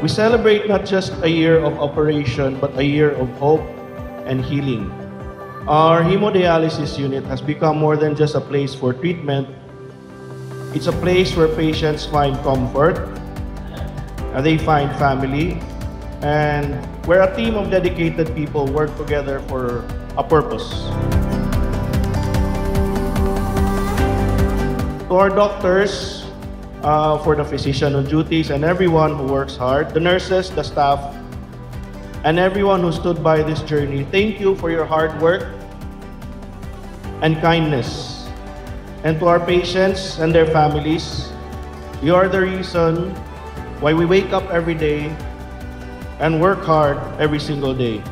We celebrate not just a year of operation, but a year of hope and healing. Our hemodialysis unit has become more than just a place for treatment. It's a place where patients find comfort, they find family, and where a team of dedicated people work together for a purpose. To our doctors, for the physician on duties and everyone who works hard, the nurses, the staff, and everyone who stood by this journey, thank you for your hard work and kindness. And to our patients and their families, you are the reason why we wake up every day and work hard every single day.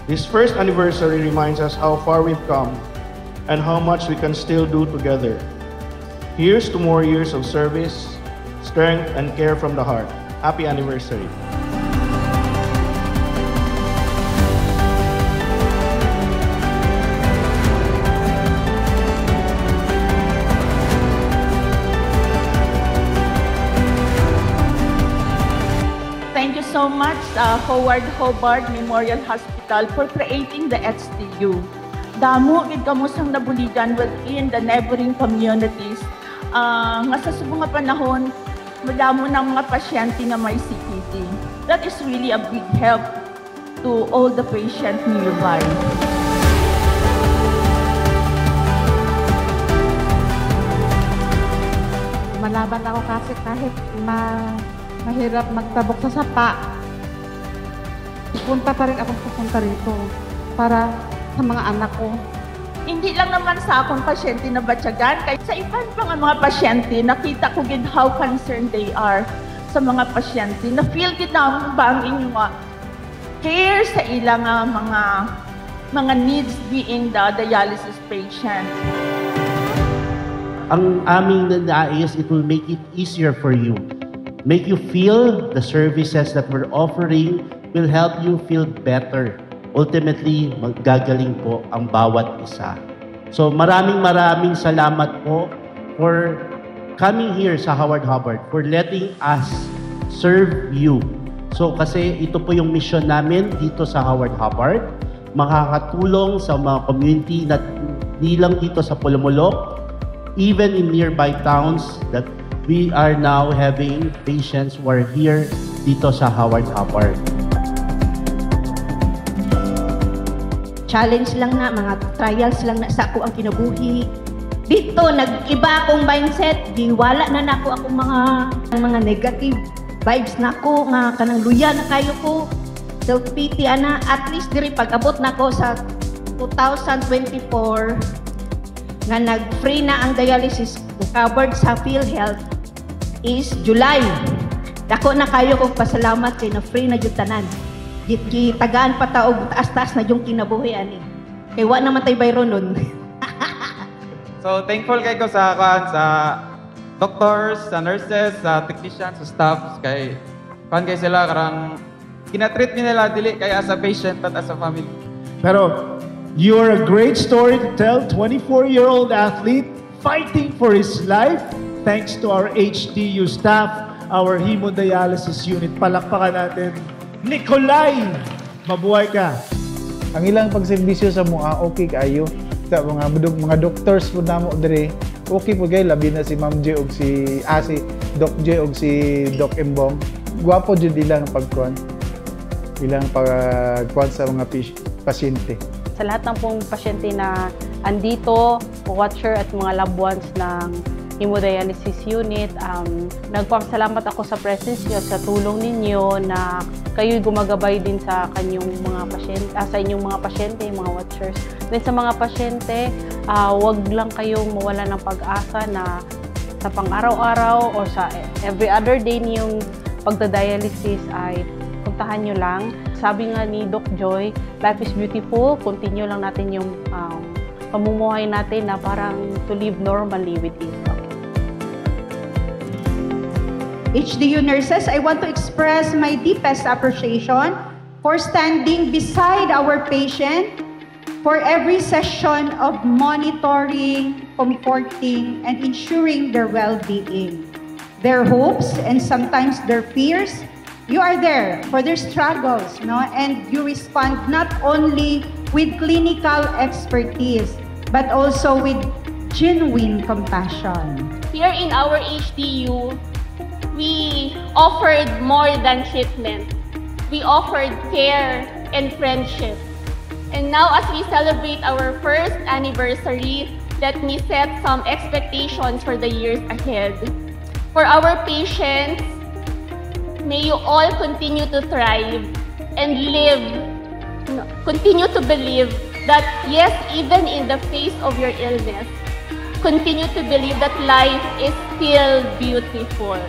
This first anniversary reminds us how far we've come and how much we can still do together. Here's to more years of service, strength, and care from the heart. Happy anniversary. Thank you so much, Howard Hobart Memorial Hospital, for creating the HDU. Damo gid kamo sang nabuligan within the neighboring communities. Nga sa subong nga panahon, madamo ng mga pasyente nga may CKD. That is really a big help to all the patients nearby. Malaban ako kasi kahit mahirap magtabok sa sapa, pupunta pa rin akong pupunta rito para sa mga anak ko. Hindi lang naman sa akong pasyente na batyagan, kaya sa iban pa nga mga pasyente, nakita ko gid how concerned they are sa mga pasyente. Na-feel gid na ba ang inyong care sa ilang mga needs being the dialysis patient. Ang aming nais, it will make it easier for you. Make you feel the services that we're offering will help you feel better. Ultimately, maggagaling po ang bawat isa. So maraming salamat po for coming here sa Howard Hobart, for letting us serve you. So kasi ito po yung mission namin dito sa Howard Hobart, makakatulong sa mga community na di lang dito sa Pulumulok, even in nearby towns that we are now having patients who are here dito sa Howard Hobart. Challenge lang na, mga trials lang na sa ako ang kinabuhi. Dito, nag-iba akong mindset, di wala na nako akong mga negative vibes na ako, nga kanang luya na kayo ko. Self-pity, ana, at least diri pag-abot na ko sa 2024, nga nag-free na ang dialysis covered sa PhilHealth is July. Dako na kayo kong pasalamat kay na free na jud tanan. Tagaan pa taog taas-taas na yung kinabuhi ani. Kay wa naman tay bayro nun. So thankful kay ko sa doctors, sa nurses, sa technicians, sa staff kay sila karang kinatreat nila dili kaya as a patient but as a family. Pero you're a great story to tell. 24-year-old athlete fighting for his life thanks to our HDU staff, our hemodialysis unit. Palakpakan natin. Nicolay, mabuhay ka. Ang ilang pagserbisyo sa mga okay kayo. Sa mga doctors po namo dire, okay po kay labi na si Ma'am J og si Doc J og si Doc Embong. Gwapo jud ilang pagkuan. Ilang pagkuan sa mga pasyente. Sa lahat ng pong pasyente na andito, watcher at mga loved ones ng hemodialysis unit, nagpapasalamat ako sa presence niyo, sa tulong ninyo na kayo'y gumagabay din sa kanyong mga pasyente, sa inyong mga pasyente, mga watchers. Then sa mga pasyente, wag lang kayong mawala ng pag-asa na sa pang-araw-araw o sa every other day niyong pagdadialysis ay puntahan nyo lang. Sabi nga ni Doc Joy, life is beautiful. Continue lang natin yung pamumuhay natin na parang to live normally with it. HDU nurses, I want to express my deepest appreciation for standing beside our patient for every session of monitoring, comforting, and ensuring their well-being. Their hopes and sometimes their fears you are there for their struggles, no? And you respond not only with clinical expertise, but also with genuine compassion. Here in our HDU, we offered more than treatment. We offered care and friendship. And now as we celebrate our first anniversary, let me set some expectations for the years ahead. For our patients, may you all continue to thrive and continue to believe that yes, even in the face of your illness, continue to believe that life is still beautiful.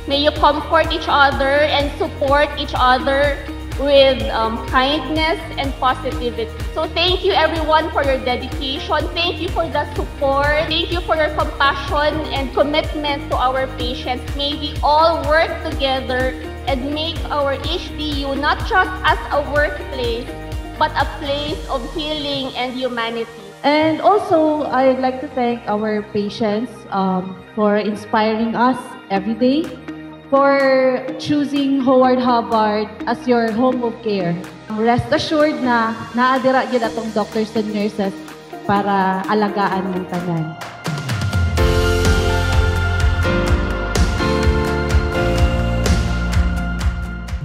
May you comfort each other and support each other with kindness and positivity. So thank you everyone for your dedication. Thank you for the support. Thank you for your compassion and commitment to our patients. May we all work together and make our HDU not just as a workplace, but a place of healing and humanity. And also, I'd like to thank our patients for inspiring us every day, for choosing Howard Hubbard as your home of care. Rest assured na naadira gyud atong doctors and nurses para alagaan ng tanan.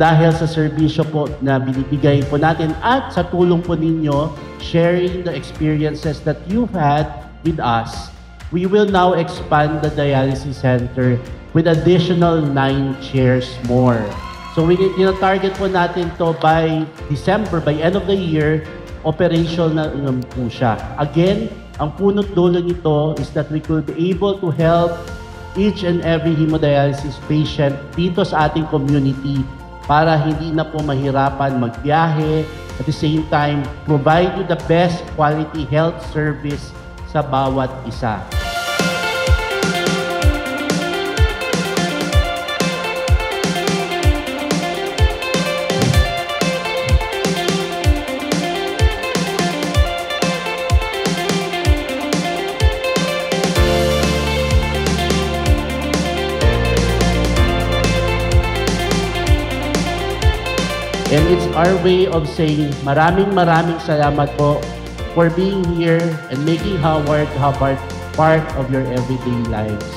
Dahil sa serbisyo po na binibigay po natin at sa tulong po ninyo, sharing the experiences that you've had with us, we will now expand the dialysis center with additional 9 chairs more. So target po natin to by December, by end of the year, operational na po siya. Again, ang punot dulo nito is that we could be able to help each and every hemodialysis patient dito sa ating community para hindi na po mahirapan magbiyahe, at the same time, provide you the best quality health service sa bawat isa. And it's our way of saying maraming salamat po for being here and making Howard Hubbard part of your everyday lives.